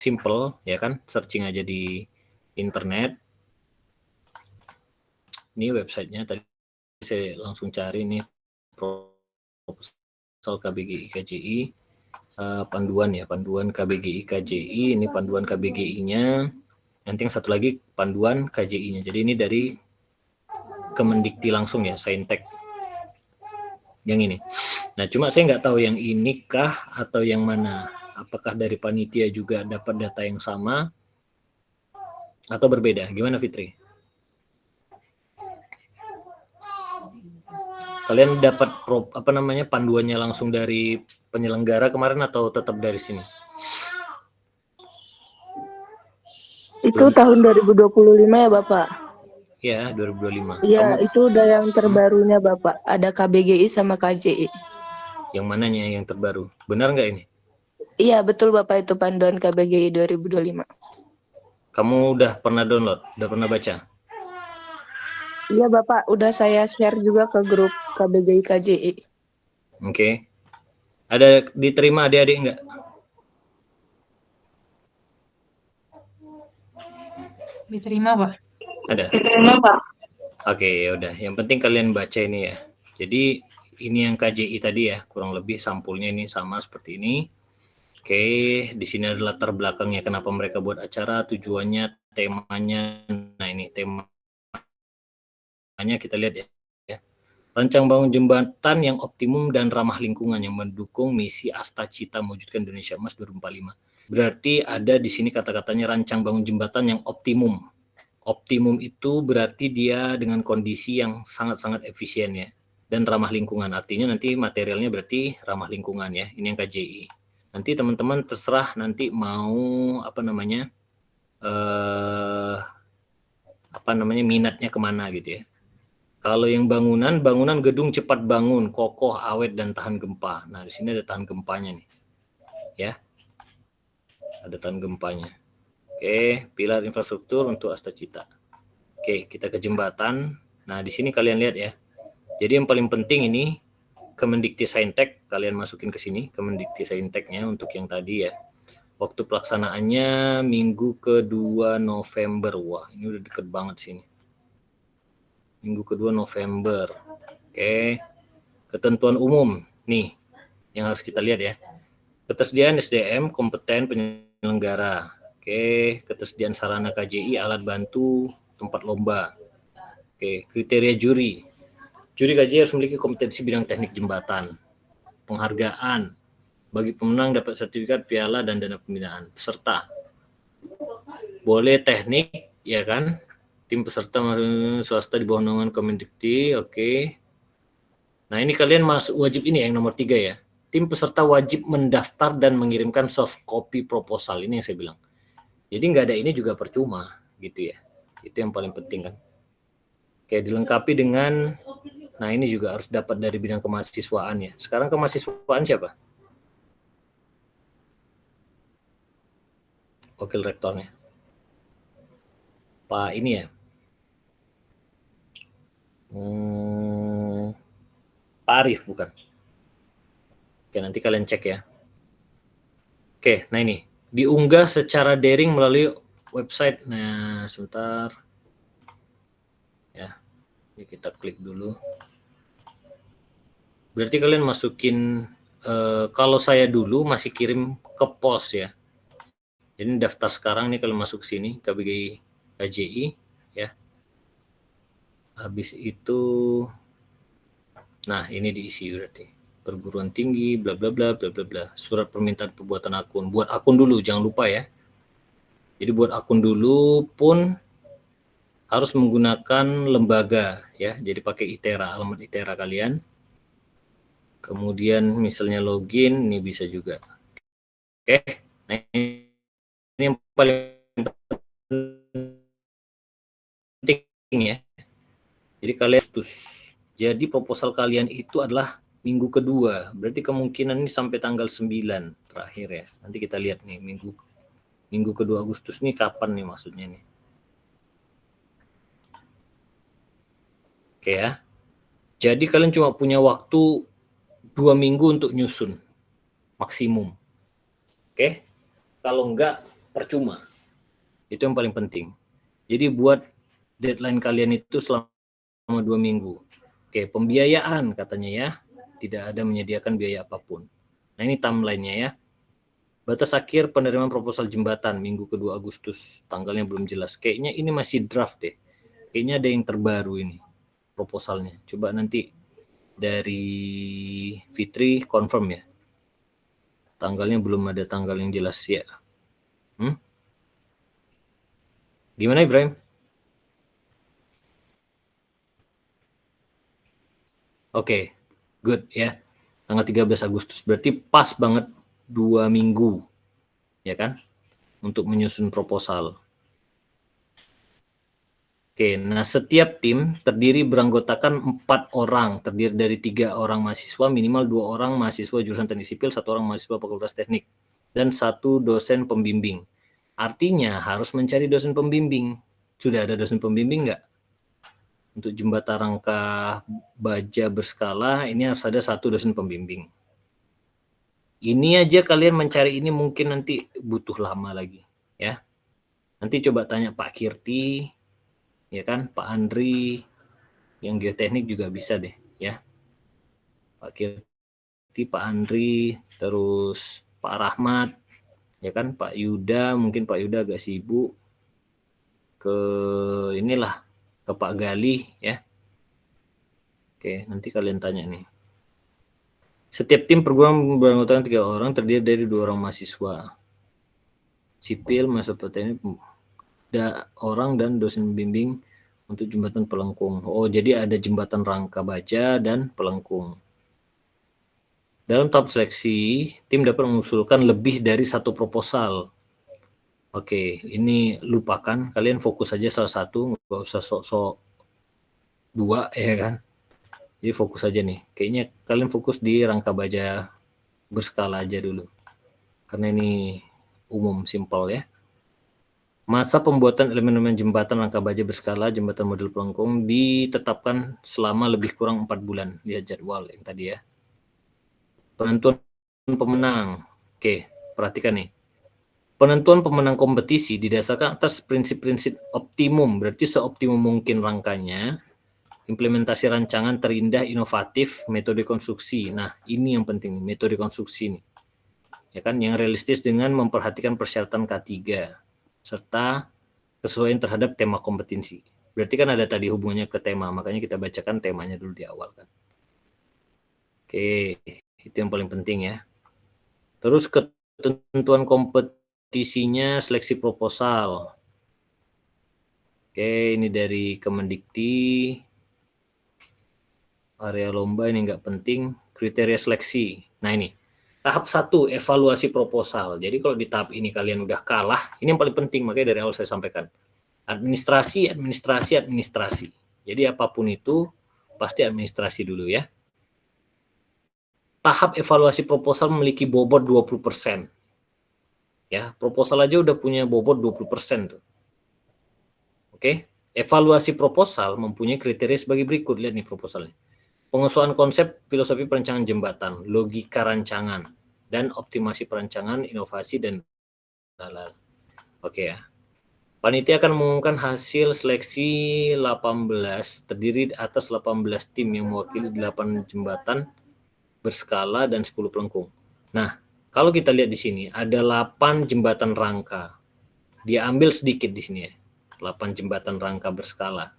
simple ya kan, searching aja di internet. Ini websitenya tadi saya langsung cari nih, proposal KBGI KJI, panduan ya, panduan KBGI KJI, ini panduan KBGI-nya. Nanti yang satu lagi panduan KJI-nya. Jadi ini dari Kemendikti langsung ya, Saintek yang ini. Nah, cuma saya nggak tahu yang ini kah atau yang mana. Apakah dari panitia juga dapat data yang sama atau berbeda? Gimana Fitri? Kalian dapat panduannya langsung dari penyelenggara kemarin atau tetap dari sini? Itu tahun 2025 ya Bapak? Ya, 2025. Iya, itu udah yang terbarunya Bapak. Ada KBGI sama KJI. Yang mananya yang terbaru? Benar nggak ini? Iya, betul Bapak, itu panduan KBGI 2025. Kamu udah pernah download? Udah pernah baca? Iya Bapak, udah saya share juga ke grup KBGI KJI. Oke. Ada diterima adik-adik nggak? Diterima, Pak. Ada? Diterima Pak. Oke, ya udah. Yang penting kalian baca ini ya. Jadi ini yang KJI tadi ya, kurang lebih sampulnya ini sama seperti ini. Oke, di sini adalah latar belakangnya, kenapa mereka buat acara, tujuannya, temanya. Nah ini temanya kita lihat ya. Rancang bangun jembatan yang optimum dan ramah lingkungan yang mendukung misi Astacita mewujudkan Indonesia Emas 2045. Berarti ada di sini kata-katanya rancang bangun jembatan yang optimum. Optimum itu berarti dia dengan kondisi yang sangat-sangat efisien ya, dan ramah lingkungan. Artinya nanti materialnya berarti ramah lingkungan ya. Ini yang KJI. Nanti teman-teman terserah nanti mau minatnya kemana gitu ya. Kalau yang bangunan gedung cepat bangun, kokoh, awet dan tahan gempa. Nah di sini ada tahan gempanya nih, ya. Ada tahan gempanya. Oke, pilar infrastruktur untuk Astacita. Oke, kita ke jembatan. Nah di sini kalian lihat ya. Jadi yang paling penting ini Kemendikti Saintek, kalian masukin ke sini Kemendikti Sainteknya untuk yang tadi ya. Waktu pelaksanaannya minggu kedua November. Wah, ini udah deket banget sini. Minggu kedua November. Oke. Ketentuan umum. Nih, yang harus kita lihat ya. Ketersediaan SDM, kompeten penyelenggara. Oke, ketersediaan sarana KJI, alat bantu, tempat lomba. Oke, kriteria juri. Juri KJI harus memiliki kompetensi bidang teknik jembatan. Penghargaan. Bagi pemenang dapat sertifikat, piala, dan dana pembinaan. Peserta. Boleh teknik, ya kan? Tim peserta swasta di bawah naungan Kemendikti, oke. Nah ini kalian wajib ini yang nomor 3 ya. Tim peserta wajib mendaftar dan mengirimkan soft copy proposal, ini yang saya bilang. Jadi nggak ada ini juga percuma, gitu ya. Itu yang paling penting kan. Oke, dilengkapi dengan, nah ini juga harus dapat dari bidang kemahasiswaan ya. Sekarang kemahasiswaan siapa? Wakil rektornya. Pak ini ya. Pak Arif bukan? Oke, nanti kalian cek ya. Oke, nah ini diunggah secara daring melalui website. Nah, sebentar. Ya, ini kita klik dulu. Berarti kalian masukin, kalau saya dulu masih kirim ke pos ya. Jadi daftar sekarang nih, kalian masuk sini KBGI KJI ya. Habis itu, nah ini diisi berarti perguruan tinggi, bla bla bla bla bla bla. Surat permintaan pembuatan akun. Buat akun dulu, jangan lupa ya. Jadi buat akun dulu pun harus menggunakan lembaga ya. Jadi pakai ITERA, alamat ITERA kalian. Kemudian misalnya login, ini bisa juga. Oke, nah ini yang paling penting ya. Jadi kalian jadi proposal kalian itu adalah minggu kedua. Berarti kemungkinan ini sampai tanggal 9 terakhir ya. Nanti kita lihat nih minggu kedua Agustus nih kapan nih maksudnya nih. Oke ya. Jadi kalian cuma punya waktu 2 minggu untuk nyusun maksimum. Oke. Kalau enggak percuma. Itu yang paling penting. Jadi buat deadline kalian itu selama 2 minggu. Oke, pembiayaan katanya ya, tidak ada menyediakan biaya apapun. Nah ini timelinenya ya. Batas akhir penerimaan proposal jembatan minggu kedua Agustus, tanggalnya belum jelas. Kayaknya ini masih draft deh. Kayaknya ada yang terbaru ini proposalnya. Coba nanti dari Fitri confirm ya. Tanggalnya belum ada tanggal yang jelas ya. Gimana Ibrahim? Oke, good ya. Tanggal 13 Agustus berarti pas banget 2 minggu ya kan untuk menyusun proposal. Oke, nah setiap tim terdiri beranggotakan 4 orang, terdiri dari 3 orang mahasiswa, minimal 2 orang mahasiswa jurusan teknik sipil, 1 orang mahasiswa fakultas teknik, dan 1 dosen pembimbing. Artinya harus mencari dosen pembimbing. Sudah ada dosen pembimbing nggak? Untuk jembatan rangka baja berskala, ini harus ada 1 dosen pembimbing. Ini aja kalian mencari ini mungkin nanti butuh lama lagi, ya. Nanti coba tanya Pak Kirti, ya kan, Pak Andri, yang geoteknik juga bisa deh, ya. Pak Kirti, Pak Andri, terus Pak Rahmat, ya kan, Pak Yuda, mungkin Pak Yuda agak sibuk. Ke inilah, ke Pak Gali, ya. Oke, nanti kalian tanya nih. Setiap tim perguruan beranggotakan 3 orang, terdiri dari 2 orang mahasiswa sipil, mahasiswa teknik, orang dan dosen bimbing untuk jembatan pelengkung. Oh, jadi ada jembatan rangka baja dan pelengkung. Dalam tahap seleksi, tim dapat mengusulkan lebih dari 1 proposal. Oke, ini lupakan, kalian fokus aja salah satu, nggak usah sok-sok 2 ya kan. Jadi fokus aja nih. Kayaknya kalian fokus di rangka baja berskala aja dulu. Karena ini umum, simpel ya. Masa pembuatan elemen-elemen jembatan rangka baja berskala, jembatan model pelengkung ditetapkan selama lebih kurang 4 bulan. Lihat jadwal yang tadi ya. Penentuan pemenang. Oke, perhatikan nih. Penentuan pemenang kompetisi didasarkan atas prinsip-prinsip optimum, berarti seoptimum mungkin rangkanya. Implementasi rancangan terindah, inovatif, metode konstruksi. Nah, ini yang penting, metode konstruksi nih. Ya kan, yang realistis dengan memperhatikan persyaratan K3 serta kesesuaian terhadap tema kompetensi. Berarti kan ada tadi hubungannya ke tema, makanya kita bacakan temanya dulu di awal kan. Oke, itu yang paling penting ya. Terus ketentuan kompetisinya, seleksi proposal. Oke, ini dari Kemendikti. Area lomba ini nggak penting, kriteria seleksi. Nah ini, tahap 1, evaluasi proposal. Jadi kalau di tahap ini kalian udah kalah, ini yang paling penting, makanya dari awal saya sampaikan. Administrasi. Jadi apapun itu, pasti administrasi dulu ya. Tahap evaluasi proposal memiliki bobot 20%. Ya, proposal aja udah punya bobot 20% tuh. Oke, evaluasi proposal mempunyai kriteria sebagai berikut. Lihat nih proposalnya. Pengesahan konsep filosofi perancangan jembatan, logika rancangan, dan optimasi perancangan, inovasi, dan lain-lain. Oke ya. Panitia akan mengumumkan hasil seleksi 18, terdiri atas 18 tim yang mewakili 8 jembatan berskala dan 10 pelengkung. Nah, kalau kita lihat di sini, ada 8 jembatan rangka. Dia ambil sedikit di sini ya, 8 jembatan rangka berskala.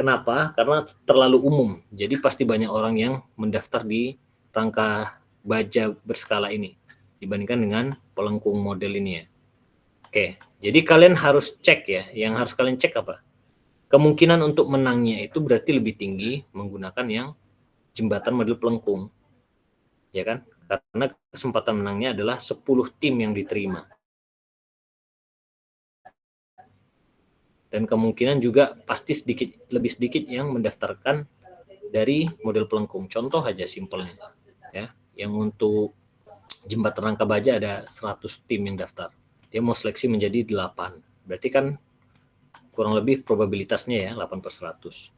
Kenapa? Karena terlalu umum. Jadi pasti banyak orang yang mendaftar di rangka baja berskala ini dibandingkan dengan pelengkung model ini ya. Oke, jadi kalian harus cek ya. Yang harus kalian cek apa? Kemungkinan untuk menangnya itu berarti lebih tinggi menggunakan yang jembatan model pelengkung. Ya kan? Karena kesempatan menangnya adalah 10 tim yang diterima. Dan kemungkinan juga pasti lebih sedikit yang mendaftarkan dari model pelengkung. Contoh aja simpelnya ya, yang untuk jembatan rangka baja ada 100 tim yang daftar, dia mau seleksi menjadi 8, berarti kan kurang lebih probabilitasnya ya 8/100.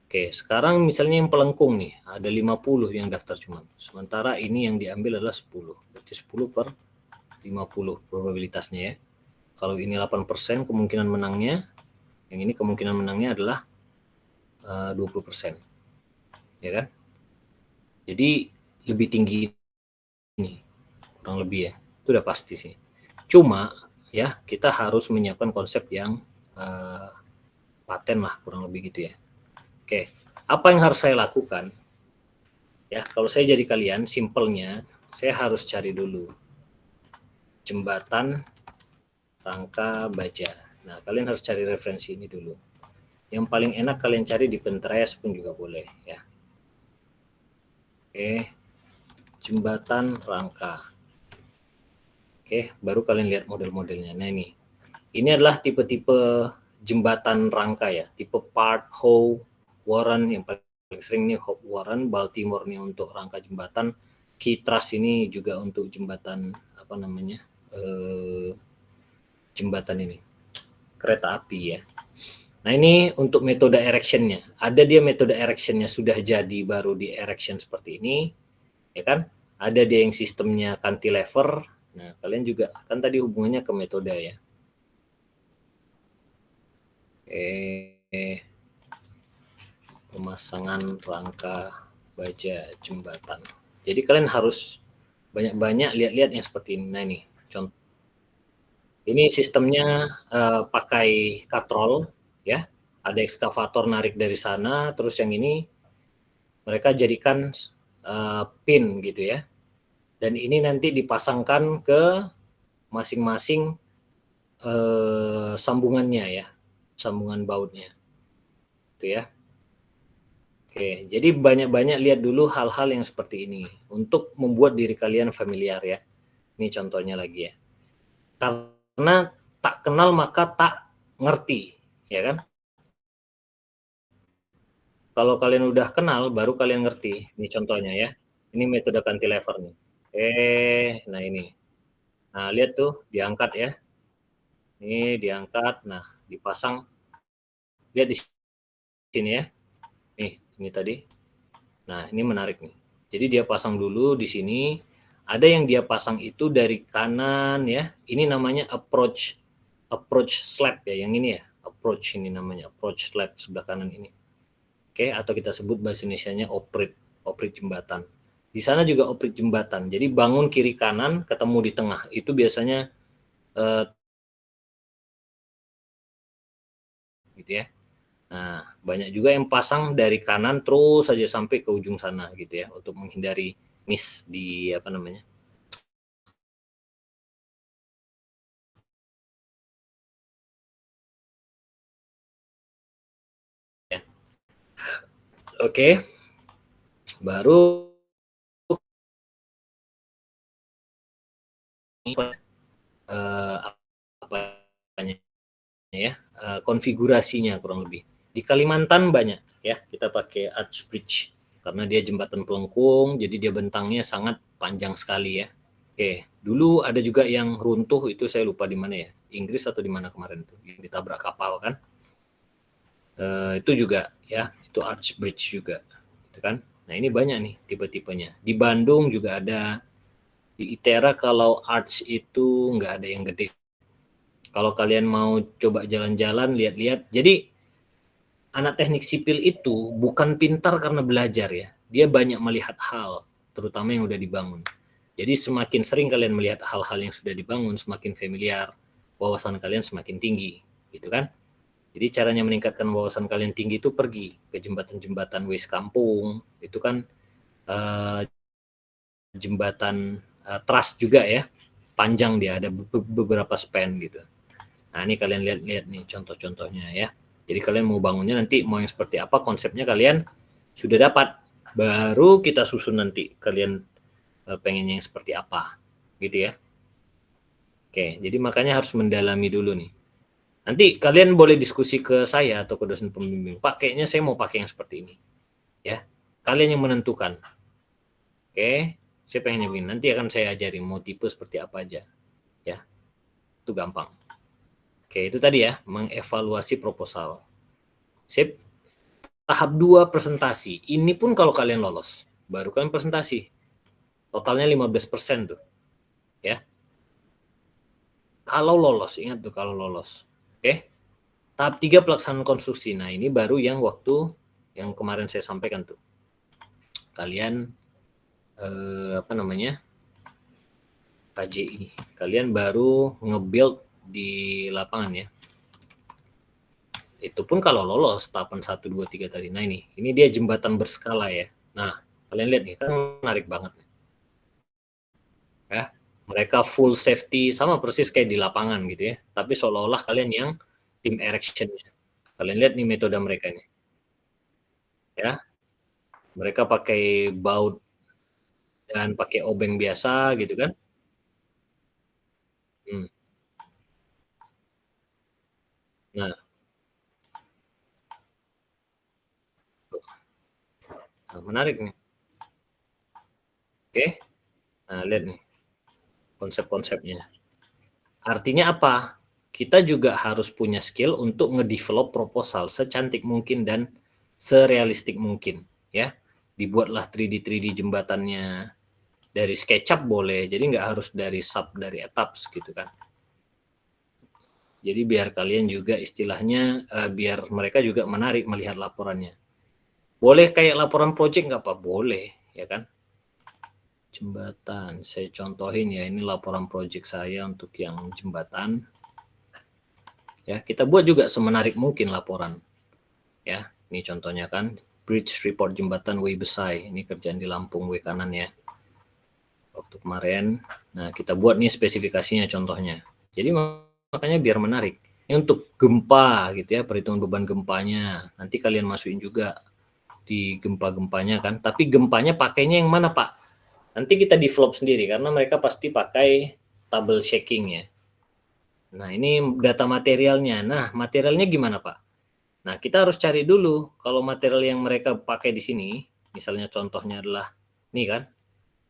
Oke, sekarang misalnya yang pelengkung nih ada 50 yang daftar cuman, sementara ini yang diambil adalah 10, berarti 10/50 probabilitasnya ya. Kalau ini 8% kemungkinan menangnya, yang ini kemungkinan menangnya adalah 20%. Ya kan? Jadi lebih tinggi ini, kurang lebih ya. Itu udah pasti sih. Cuma ya kita harus menyiapkan konsep yang paten lah, kurang lebih gitu ya. Oke, apa yang harus saya lakukan? Ya, kalau saya jadi kalian, simpelnya saya harus cari dulu jembatan rangka baja. Nah, kalian harus cari referensi ini dulu. Yang paling enak kalian cari di Pinterest pun juga boleh ya. Oke, jembatan rangka. Oke, baru kalian lihat model-modelnya. Nah ini adalah tipe-tipe jembatan rangka ya, tipe Part, Howe, Warren, yang paling sering nih Howe, Warren, Baltimore nih untuk rangka jembatan, Key Truss ini juga untuk jembatan apa namanya, jembatan ini, kereta api ya. Nah ini untuk metode erectionnya, ada dia metode erectionnya sudah jadi baru di erection seperti ini, ya kan? Ada dia yang sistemnya cantilever. Nah kalian juga kan tadi hubungannya ke metode ya. Pemasangan rangka baja jembatan. Jadi kalian harus banyak-banyak lihat-lihat yang seperti ini. Nah ini contoh. Ini sistemnya pakai katrol ya. Ada ekskavator narik dari sana, terus yang ini mereka jadikan pin gitu ya. Dan ini nanti dipasangkan ke masing-masing sambungannya ya, sambungan bautnya. Itu ya. Oke, jadi banyak-banyak lihat dulu hal-hal yang seperti ini untuk membuat diri kalian familiar ya. Ini contohnya lagi ya. Karena tak kenal maka tak ngerti, ya kan? Kalau kalian udah kenal baru kalian ngerti. Ini contohnya ya. Ini metode cantilever nih. Nah ini. Nah, lihat tuh diangkat ya. Ini diangkat, nah dipasang. Lihat di sini ya. Nih, ini tadi. Nah, ini menarik nih. Jadi dia pasang dulu di sini. Ada yang dia pasang itu dari kanan ya. Ini namanya approach slab ya, yang ini ya. Approach ini namanya, approach slab sebelah kanan ini. Oke, atau kita sebut bahasa Indonesianya oprit jembatan. Di sana juga oprit jembatan. Jadi bangun kiri kanan ketemu di tengah. Itu biasanya gitu ya. Nah, banyak juga yang pasang dari kanan terus saja sampai ke ujung sana gitu ya, untuk menghindari miss di apa namanya. Ya. Oke. Baru apanya ya, konfigurasinya kurang lebih. Di Kalimantan banyak ya, kita pakai arch bridge karena dia jembatan pelengkung, jadi dia bentangnya sangat panjang sekali ya. Oke, dulu ada juga yang runtuh, itu saya lupa di mana ya, Inggris atau di mana kemarin tuh, yang ditabrak kapal kan. Itu juga ya, itu arch bridge juga, gitu kan. Nah ini banyak nih tipe-tipenya. Di Bandung juga ada, di ITERA kalau arch itu nggak ada yang gede. Kalau kalian mau coba jalan-jalan, lihat-lihat. Jadi anak teknik sipil itu bukan pintar karena belajar ya. Dia banyak melihat hal, terutama yang udah dibangun. Jadi semakin sering kalian melihat hal-hal yang sudah dibangun, semakin familiar, wawasan kalian semakin tinggi, gitu kan? Jadi caranya meningkatkan wawasan kalian tinggi itu pergi ke jembatan-jembatan Wes Kampung, itu kan jembatan trust juga ya, panjang dia, ada beberapa span gitu. Nah ini kalian lihat-lihat nih contoh-contohnya ya. Jadi kalian mau bangunnya nanti mau yang seperti apa, konsepnya kalian sudah dapat, baru kita susun nanti kalian pengennya yang seperti apa, gitu ya. Oke, jadi makanya harus mendalami dulu nih. Nanti kalian boleh diskusi ke saya atau ke dosen pembimbing, Pak kayaknya saya mau pakai yang seperti ini. Ya, kalian yang menentukan. Oke, saya pengen yang begini. Nanti akan saya ajarin mau tipe seperti apa aja. Ya, itu gampang. Oke, itu tadi ya, mengevaluasi proposal. Sip. Tahap 2 presentasi. Ini pun kalau kalian lolos, baru kalian presentasi. Totalnya 15% tuh. Ya. Kalau lolos, ingat tuh kalau lolos. Oke. Tahap 3 pelaksanaan konstruksi. Nah, ini baru yang waktu yang kemarin saya sampaikan tuh. Kalian apa namanya? KJI. Kalian baru nge-build di lapangan ya. Itu pun kalau lolos tahapan 1 2 3 tadi. Nah, ini dia jembatan berskala ya. Nah, kalian lihat nih kan menarik banget. Ya. Mereka full safety sama persis kayak di lapangan gitu ya. Tapi seolah-olah kalian yang tim erection-nya. Kalian lihat nih metode mereka nih. Ya. Mereka pakai baut dan pakai obeng biasa gitu kan. Nah, menarik nih. Oke. Nah, lihat nih konsep-konsepnya. Artinya apa? Kita juga harus punya skill untuk ngedevelop proposal secantik mungkin dan serealistik mungkin, ya. Dibuatlah 3D jembatannya dari SketchUp boleh, jadi nggak harus dari etaps gitu kan. Jadi biar kalian juga istilahnya biar mereka juga menarik melihat laporannya. Boleh kayak laporan project nggak apa? Boleh, ya kan? Jembatan, saya contohin ya, ini laporan project saya untuk yang jembatan. Ya, kita buat juga semenarik mungkin laporan. Ya, ini contohnya kan, bridge report jembatan Way Besai. Ini kerjaan di Lampung W kanan ya. Waktu kemarin. Nah, kita buat nih spesifikasinya contohnya. Jadi makanya biar menarik. Ini untuk gempa gitu ya, perhitungan beban gempanya. Nanti kalian masukin juga di gempa-gempanya kan. Tapi gempanya pakainya yang mana, Pak? Nanti kita develop sendiri karena mereka pasti pakai table shaking ya. Nah, ini data materialnya. Nah, materialnya gimana, Pak? Nah, kita harus cari dulu kalau material yang mereka pakai di sini, misalnya contohnya adalah nih kan,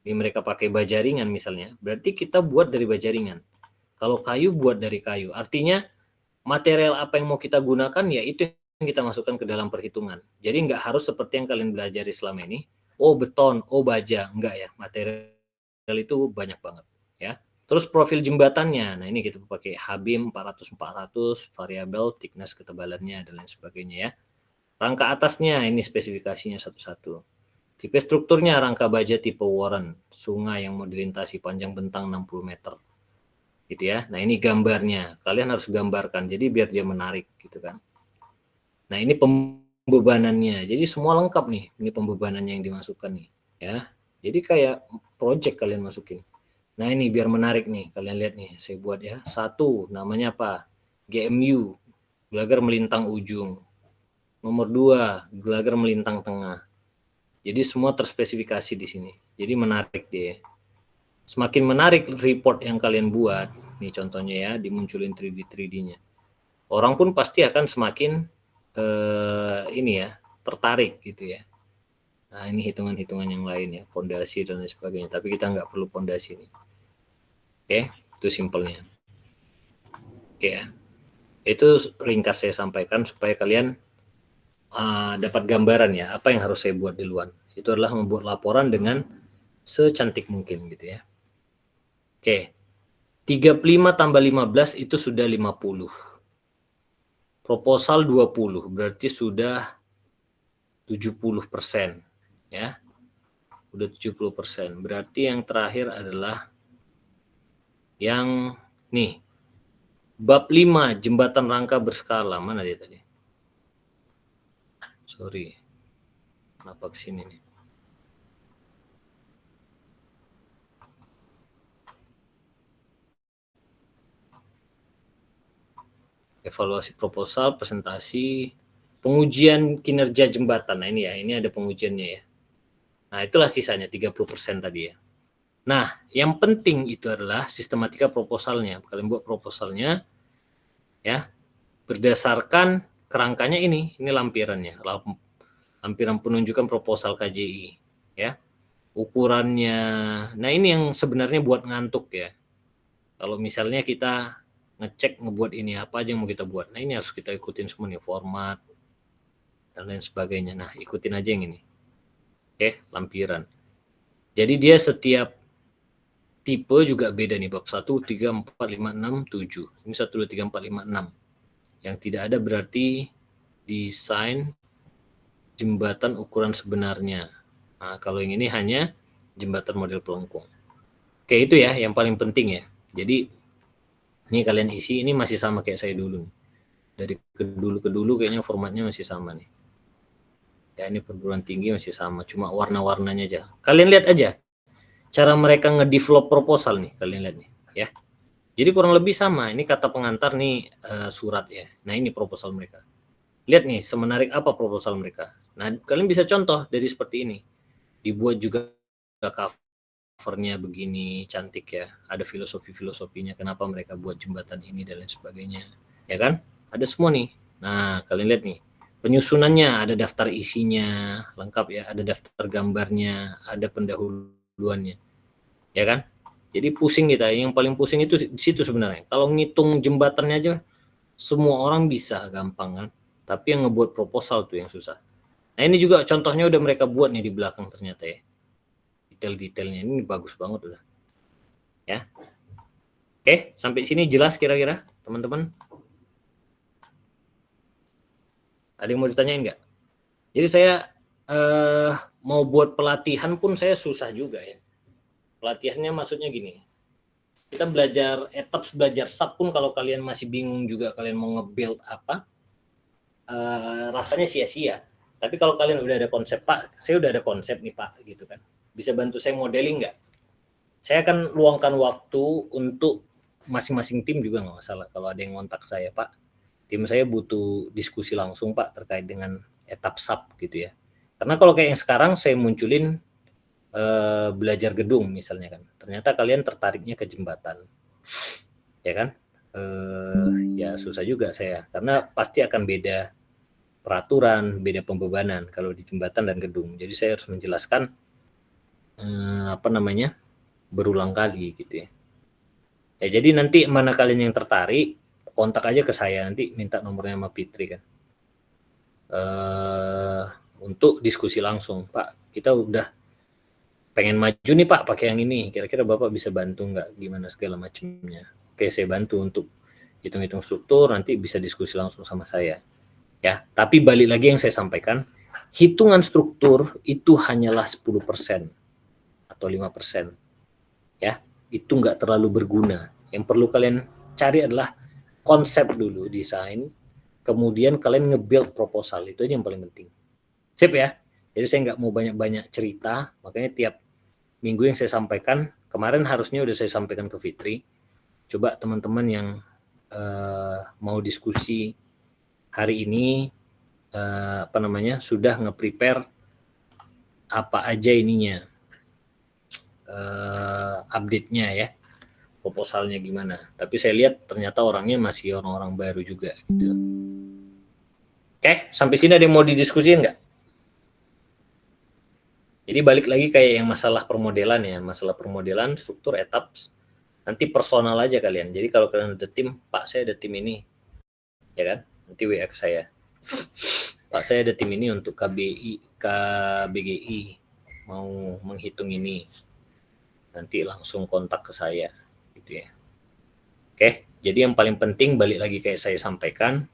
ini mereka pakai baja ringan misalnya, berarti kita buat dari baja ringan. Kalau kayu buat dari kayu. Artinya material apa yang mau kita gunakan ya itu yang kita masukkan ke dalam perhitungan. Jadi nggak harus seperti yang kalian belajar selama ini. Oh beton, oh baja, enggak ya. Material itu banyak banget ya. Terus profil jembatannya, nah ini kita pakai H-beam 400-400, variabel, thickness ketebalannya, dan lain sebagainya ya. Rangka atasnya, ini spesifikasinya satu-satu. Tipe strukturnya, rangka baja tipe Warren, sungai yang mau dilintasi panjang bentang 60 meter. Gitu ya. Nah ini gambarnya, kalian harus gambarkan, jadi biar dia menarik gitu kan. Nah ini pembebanannya, jadi semua lengkap nih, ini pembebanannya yang dimasukkan nih. Ya, jadi kayak project kalian masukin. Nah ini biar menarik nih, kalian lihat nih, saya buat ya. Satu, namanya apa? GMU, gelagar melintang ujung. Nomor 2, gelagar melintang tengah. Jadi semua terspesifikasi di sini. Jadi menarik dia. Semakin menarik report yang kalian buat, nih contohnya ya, dimunculin 3D-nya. Orang pun pasti akan semakin ini ya, tertarik gitu ya. Nah ini hitungan-hitungan yang lain ya, fondasi dan lain sebagainya. Tapi kita nggak perlu fondasi ini. Oke, itu simpelnya. Oke ya, itu ringkas saya sampaikan supaya kalian dapat gambaran ya apa yang harus saya buat di luar. Itu adalah membuat laporan dengan secantik mungkin gitu ya. Oke, 35 tambah 15 itu sudah 50. Proposal 20, berarti sudah 70% ya. Udah 70%. Berarti yang terakhir adalah yang nih, bab 5 jembatan rangka berskala. Mana dia tadi? Sorry. Kenapa kesini nih? Evaluasi proposal, presentasi, pengujian kinerja jembatan. Nah ini ya, ini ada pengujiannya ya. Nah itulah sisanya 30% tadi ya. Nah yang penting itu adalah sistematika proposalnya. Kalian buat proposalnya ya, berdasarkan kerangkanya ini lampirannya, lampiran penunjukan proposal KJI ya. Ukurannya, nah ini yang sebenarnya buat ngantuk ya. Kalau misalnya kita ngecek ngebuat ini apa aja yang mau kita buat, nah ini harus kita ikutin semua nih, format dan lain sebagainya. Nah ikutin aja yang ini. Oke, lampiran. Jadi dia setiap tipe juga beda nih bab 1, 3, 4, 5, 6, 7. Ini 1, 2, 3, 4, 5, 6. Yang tidak ada berarti desain jembatan ukuran sebenarnya. Nah, kalau yang ini hanya jembatan model pelengkung. Oke, itu ya yang paling penting ya. Jadi ini kalian isi, ini masih sama kayak saya dulu nih. Dari ke dulu kayaknya formatnya masih sama nih. Ya, ini perguruan tinggi masih sama, cuma warna-warnanya aja. Kalian lihat aja cara mereka ngedevelop proposal nih, kalian lihat nih, ya. Jadi kurang lebih sama. Ini kata pengantar nih surat ya. Nah, ini proposal mereka. Lihat nih, semenarik apa proposal mereka. Nah, kalian bisa contoh dari seperti ini. Dibuat juga covernya begini, cantik ya. Ada filosofi-filosofinya, kenapa mereka buat jembatan ini dan lain sebagainya. Ya kan? Ada semua nih. Nah, kalian lihat nih. Penyusunannya ada daftar isinya, lengkap ya. Ada daftar gambarnya, ada pendahuluannya. Ya kan? Jadi pusing kita. Yang paling pusing itu di situ sebenarnya. Kalau ngitung jembatannya aja, semua orang bisa gampang kan. Tapi yang ngebuat proposal tuh yang susah. Nah, ini juga contohnya udah mereka buat nih di belakang ternyata ya. Detail-detailnya ini bagus banget udah. Ya. Oke, sampai sini jelas kira-kira teman-teman? Ada yang mau ditanyain nggak? Jadi saya mau buat pelatihan pun saya susah juga ya. Pelatihannya maksudnya gini. Kita belajar etaps, belajar sub pun kalau kalian masih bingung juga kalian mau nge-build apa, rasanya sia-sia. Tapi kalau kalian udah ada konsep, Pak, saya udah ada konsep nih Pak, gitu kan. Bisa bantu saya modeling nggak? Saya akan luangkan waktu untuk masing-masing tim juga nggak masalah. Kalau ada yang ngontak saya, Pak, tim saya butuh diskusi langsung Pak terkait dengan etap sub gitu ya. Karena kalau kayak yang sekarang saya munculin belajar gedung misalnya kan, ternyata kalian tertariknya ke jembatan, ya kan? Ya susah juga saya, karena pasti akan beda peraturan, beda pembebanan kalau di jembatan dan gedung. Jadi saya harus menjelaskan apa namanya berulang kali gitu ya. Ya jadi nanti mana kalian yang tertarik, kontak aja ke saya, nanti minta nomornya sama Fitri kan. Untuk diskusi langsung, Pak, kita udah pengen maju nih Pak pakai yang ini, kira-kira Bapak bisa bantu nggak, gimana segala macamnya. Oke, saya bantu untuk hitung-hitung struktur, nanti bisa diskusi langsung sama saya. Ya, tapi balik lagi yang saya sampaikan, hitungan struktur itu hanyalah 10% atau 5%. Ya, itu nggak terlalu berguna. Yang perlu kalian cari adalah konsep dulu, desain, kemudian kalian nge-build proposal, itu aja yang paling penting. Sip ya? Jadi saya nggak mau banyak-banyak cerita, makanya tiap minggu yang saya sampaikan, kemarin harusnya udah saya sampaikan ke Fitri. Coba teman-teman yang mau diskusi hari ini, apa namanya, sudah nge-prepare apa aja ininya, update-nya ya, proposalnya gimana. Tapi saya lihat ternyata orangnya masih orang-orang baru juga gitu. Oke, sampai sini ada yang mau didiskusiin nggak? Jadi balik lagi kayak yang masalah permodelan ya, masalah permodelan, struktur, etaps, nanti personal aja kalian. Jadi kalau kalian ada tim, Pak saya ada tim ini, ya kan? Nanti WA ke saya. Pak saya ada tim ini untuk KBGI, mau menghitung ini. Nanti langsung kontak ke saya, gitu ya. Oke, jadi yang paling penting balik lagi kayak saya sampaikan,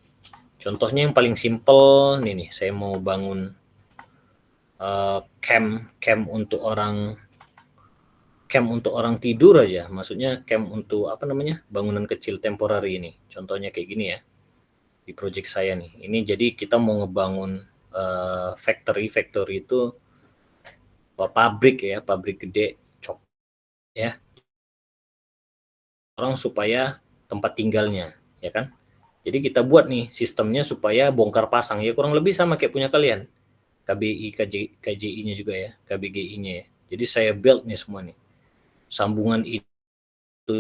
contohnya yang paling simple, nih saya mau bangun camp untuk orang tidur aja, maksudnya camp untuk apa namanya, bangunan kecil temporary ini, contohnya kayak gini ya, di project saya nih. Ini jadi kita mau ngebangun factory itu pabrik ya, pabrik gede cok ya, orang supaya tempat tinggalnya ya kan. Jadi kita buat nih sistemnya supaya bongkar pasang ya, kurang lebih sama kayak punya kalian, KBI, KJI-nya juga ya, KBGI-nya ya. Jadi saya build nih semua nih. Sambungan itu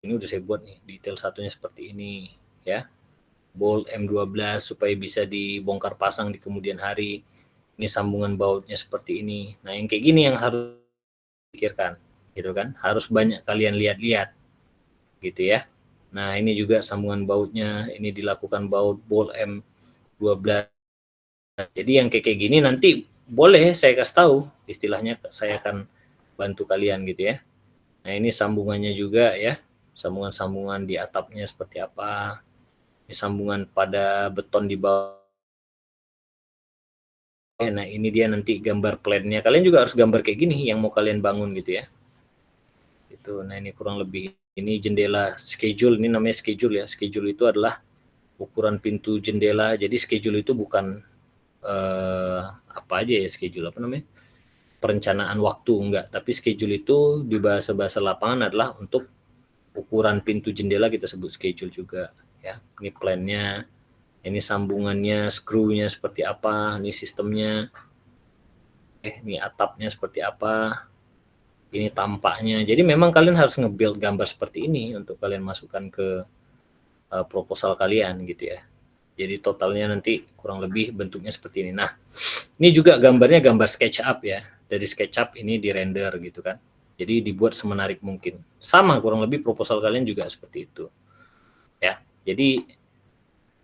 ini udah saya buat nih, detail satunya seperti ini ya. Bolt M12 supaya bisa dibongkar pasang di kemudian hari. Ini sambungan bautnya seperti ini. Nah, yang kayak gini yang harus dipikirkan, gitu kan? Harus banyak kalian lihat-lihat, gitu ya. Nah, ini juga sambungan bautnya, ini dilakukan baut bolt M12. Jadi yang kayak gini nanti boleh saya kasih tahu, istilahnya saya akan bantu kalian gitu ya. Nah Nah, ini sambungannya juga ya. Sambungan-sambungan di atapnya seperti apa. Ini sambungan pada beton di bawah. Nah, ini dia nanti gambar plan-nya. Kalian juga harus gambar kayak gini yang mau kalian bangun gitu ya. Itu. Nah, ini kurang lebih ini jendela schedule, ini namanya schedule ya. Schedule itu adalah ukuran pintu jendela. Jadi schedule itu bukan apa aja ya schedule, apa namanya? Perencanaan waktu enggak, tapi schedule itu di bahasa-bahasa lapangan adalah untuk ukuran pintu jendela, kita sebut schedule juga ya. Ini plan-nya, ini sambungannya, skrunya seperti apa, ini sistemnya, ini atapnya seperti apa, ini tampaknya. Jadi memang kalian harus nge-build gambar seperti ini untuk kalian masukkan ke proposal kalian gitu ya. Jadi totalnya nanti kurang lebih bentuknya seperti ini. Nah, ini juga gambarnya gambar SketchUp ya. Dari SketchUp ini di render gitu kan. Jadi dibuat semenarik mungkin. Sama kurang lebih proposal kalian juga seperti itu. Ya. Jadi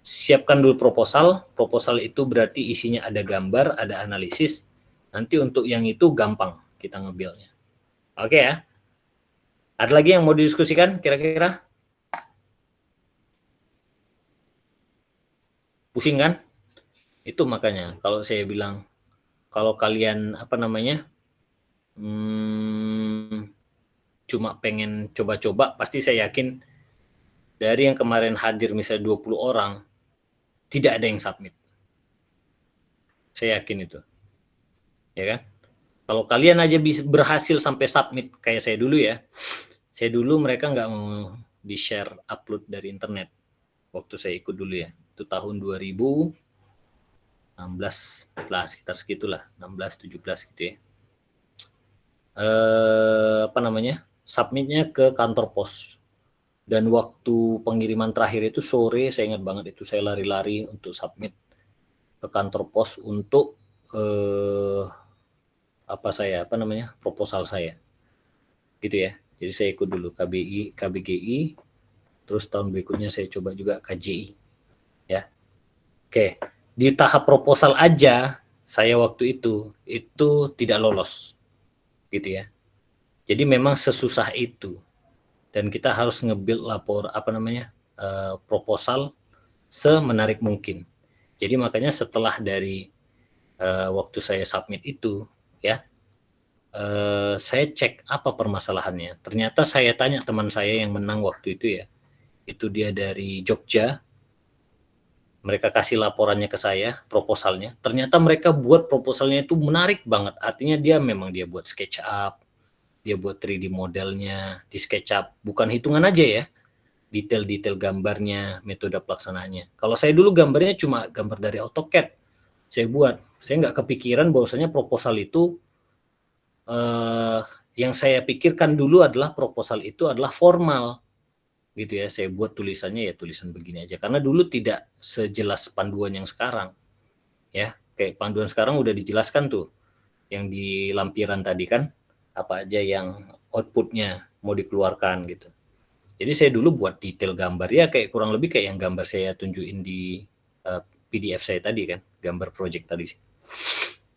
siapkan dulu proposal. Proposal itu berarti isinya ada gambar, ada analisis. Nanti untuk yang itu gampang kita nge-build-nya. Oke ya. Ada lagi yang mau didiskusikan kira-kira? Pusing kan? Itu makanya kalau saya bilang, kalau kalian apa namanya cuma pengen coba-coba, pasti saya yakin dari yang kemarin hadir misalnya 20 orang, tidak ada yang submit. Saya yakin itu. Ya kan? Kalau kalian aja bisa berhasil sampai submit, kayak saya dulu ya. Saya dulu mereka nggak mau di-share upload dari internet. Waktu saya ikut dulu ya. Itu tahun 2016 lah, sekitar segitulah, 16 17 gitu ya. Apa namanya? Submitnya ke kantor pos. Dan waktu pengiriman terakhir itu sore, saya ingat banget itu saya lari-lari untuk submit ke kantor pos untuk proposal saya, gitu ya. Jadi saya ikut dulu KBGI, terus tahun berikutnya saya coba juga KJI, ya. Oke, di tahap proposal aja saya waktu itu tidak lolos, gitu ya. Jadi memang sesusah itu. Dan kita harus nge-build proposal semenarik mungkin. Jadi makanya setelah dari waktu saya submit itu ya, saya cek apa permasalahannya. Ternyata saya tanya teman saya yang menang waktu itu ya, itu dia dari Jogja. Mereka kasih laporannya ke saya, proposalnya. Ternyata mereka buat proposalnya itu menarik banget. Artinya dia buat SketchUp, dia buat 3D modelnya di SketchUp, bukan hitungan aja ya, detail-detail gambarnya, metode pelaksanaannya. Kalau saya dulu gambarnya cuma gambar dari AutoCAD, saya nggak kepikiran bahwasanya proposal itu, yang saya pikirkan dulu adalah proposal itu adalah formal, gitu ya. Saya buat tulisannya ya tulisan begini aja, karena dulu tidak sejelas panduan yang sekarang, ya. Kayak panduan sekarang udah dijelaskan tuh, yang di lampiran tadi kan, apa aja yang outputnya mau dikeluarkan gitu. Jadi saya dulu buat detail gambar ya kayak kurang lebih kayak yang gambar saya tunjukin di PDF saya tadi kan, gambar project tadi.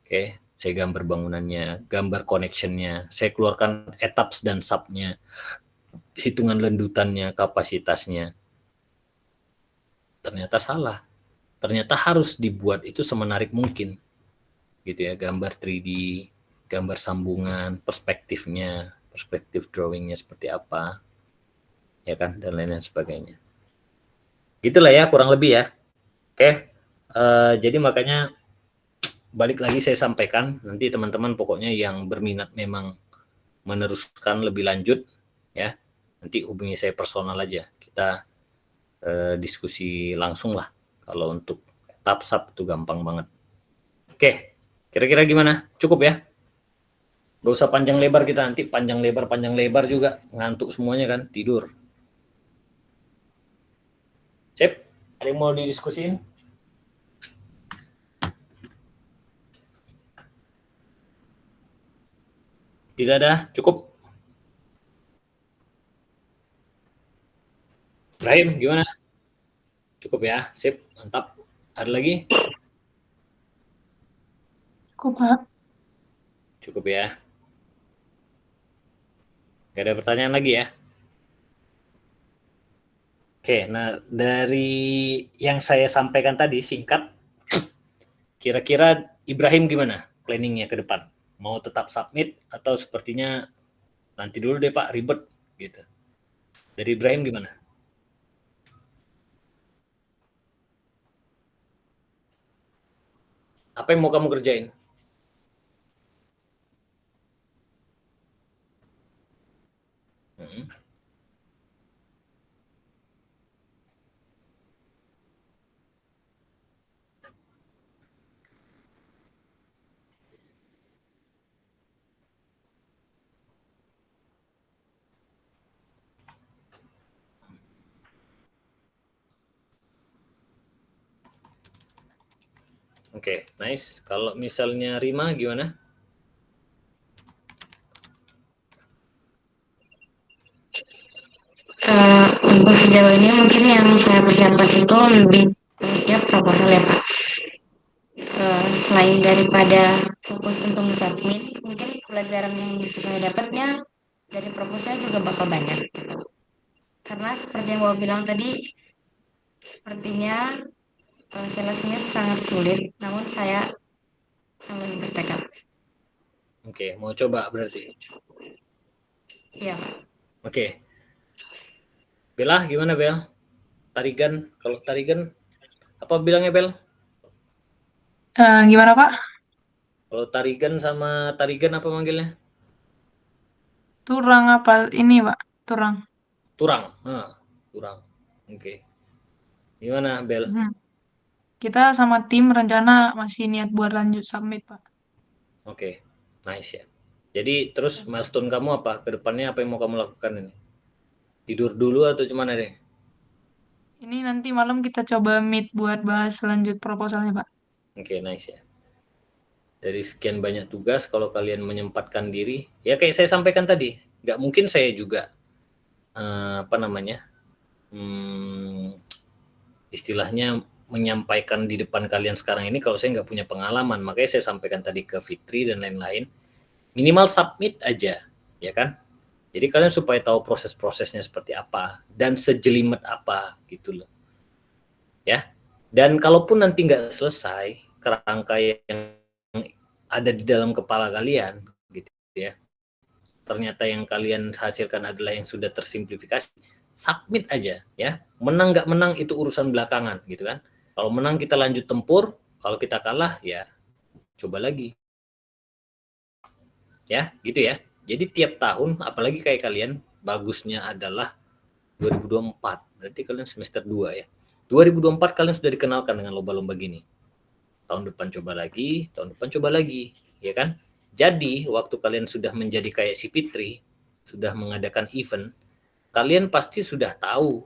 Oke, saya gambar bangunannya, gambar connectionnya, saya keluarkan etaps dan subnya, hitungan lendutannya, kapasitasnya. Ternyata salah. Ternyata harus dibuat itu semenarik mungkin, gitu ya, gambar 3D, gambar sambungan, perspektifnya, perspektif drawingnya seperti apa, ya kan, dan lain-lain sebagainya. Gitulah ya kurang lebih ya. Oke, jadi makanya balik lagi saya sampaikan, nanti teman-teman pokoknya yang berminat memang meneruskan lebih lanjut ya, nanti hubungi saya personal aja, kita diskusi langsung lah. Kalau untuk etap sub itu gampang banget. Oke, kira-kira gimana? Cukup ya? Gak usah panjang lebar, kita nanti panjang lebar juga ngantuk semuanya kan, tidur. Sip, ada yang mau didiskusin? Tidak ada, cukup. Ibrahim, gimana? Cukup ya, sip, mantap. Ada lagi? Cukup, Pak. Cukup ya. Gak ada pertanyaan lagi ya? Oke, nah dari yang saya sampaikan tadi singkat, kira-kira Ibrahim gimana planningnya ke depan? Mau tetap submit atau sepertinya nanti dulu deh Pak, ribet gitu. Dari Ibrahim gimana? Apa yang mau kamu kerjain? Hmm. Oke, nice. Kalau misalnya Rima gimana? Untuk sejauh ini mungkin yang saya persiapkan itu lebih ya proposal ya Pak. Selain daripada fokus untuk submit, mungkin pelajaran yang bisa saya dapatnya dari proposal juga bakal banyak. Karena seperti yang Bapak bilang tadi, sepertinya seleksinya sangat sulit, namun saya akan lebih bertekad. Oke, mau coba berarti. Iya Pak. Oke. Bella gimana Bel? Tarigan, kalau tarigan apa bilangnya Bel? Gimana Pak? Kalau tarigan sama tarigan apa manggilnya? Turang apa ini Pak? Turang. Turang. Nah, turang. Oke. Gimana Bel? Mhm. Kita sama tim rencana masih niat buat lanjut submit Pak. Oke. Nice ya. Jadi terus milestone kamu apa? Kedepannya apa yang mau kamu lakukan ini? Tidur dulu atau gimana deh? Ini nanti malam kita coba meet buat bahas lanjut proposalnya Pak. Oke, nice ya. Dari sekian banyak tugas, kalau kalian menyempatkan diri, ya kayak saya sampaikan tadi, nggak mungkin saya juga apa namanya, istilahnya menyampaikan di depan kalian sekarang ini kalau saya nggak punya pengalaman. Makanya saya sampaikan tadi ke Fitri dan lain-lain, minimal submit aja, ya kan? Jadi kalian supaya tahu proses-prosesnya seperti apa dan sejelimet apa gitu loh, ya. Dan kalaupun nanti nggak selesai kerangka yang ada di dalam kepala kalian, gitu ya. Ternyata yang kalian hasilkan adalah yang sudah tersimplifikasi, submit aja ya. Menang nggak menang itu urusan belakangan gitu kan. Kalau menang kita lanjut tempur, kalau kita kalah ya coba lagi. Ya, gitu ya. Jadi tiap tahun apalagi kayak kalian bagusnya adalah 2024. Berarti kalian semester 2 ya. 2024 kalian sudah dikenalkan dengan lomba-lomba gini. Tahun depan coba lagi, tahun depan coba lagi, ya kan? Jadi, waktu kalian sudah menjadi kayak si Fitri, sudah mengadakan event, kalian pasti sudah tahu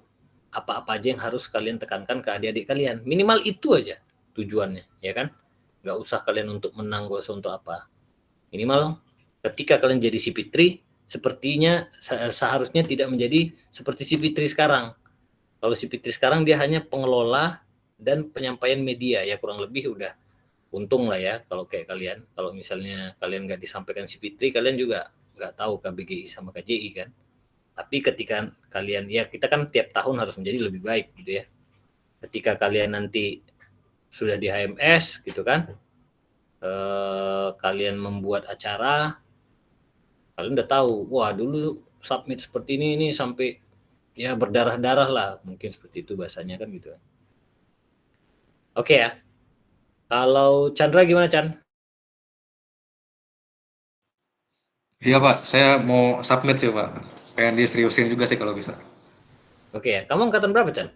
apa-apa aja yang harus kalian tekankan ke adik-adik kalian. Minimal itu aja tujuannya, ya kan? Nggak usah kalian untuk menang, nggak usah untuk apa. Minimal ketika kalian jadi si Fitri, sepertinya seharusnya tidak menjadi seperti si Fitri sekarang. Kalau si Fitri sekarang dia hanya pengelola dan penyampaian media, ya kurang lebih udah untung lah ya kalau kayak kalian. Kalau misalnya kalian nggak disampaikan si Fitri, kalian juga nggak tahu KBGI sama KJI kan. Tapi ketika kalian, ya kita kan tiap tahun harus menjadi lebih baik gitu ya. Ketika kalian nanti sudah di HMS gitu kan, kalian membuat acara, kalian udah tahu, wah dulu submit seperti ini sampai ya berdarah-darah lah, mungkin seperti itu bahasanya kan gitu. Oke ya. Kalau Chandra gimana Chan? Iya Pak, saya mau submit sih Pak. Pengen diseriusin juga sih kalau bisa. Oke ya. Kamu angkatan berapa Chan?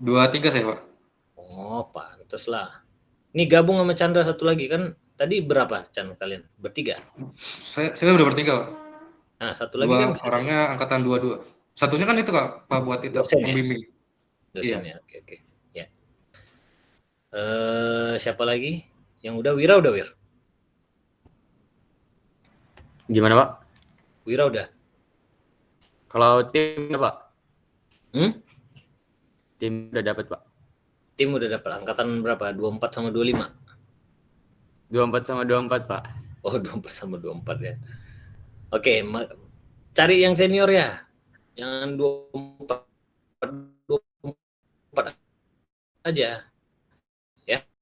23 saya Pak. Oh, pantes lah. Ini gabung sama Chandra satu lagi kan, tadi berapa Chan kalian? Bertiga? Saya udah bertiga Pak. Nah, satu lagi kan bisa jadi Orangnya angkatan 22. Satunya kan itu Pak buat itu dosen ya? pembimbing. Dosen Iya. ya, oke. Ya. Siapa lagi? Yang udah Wira udah Wir? Gimana Pak? Wira udah? Kalau tim Pak? Tim udah dapat Pak. Tim udah dapat angkatan berapa? 24 sama 25? 24 sama 24 Pak. Oh, 24 sama 24 ya. Oke, cari yang senior ya. Jangan 24 aja. Ya.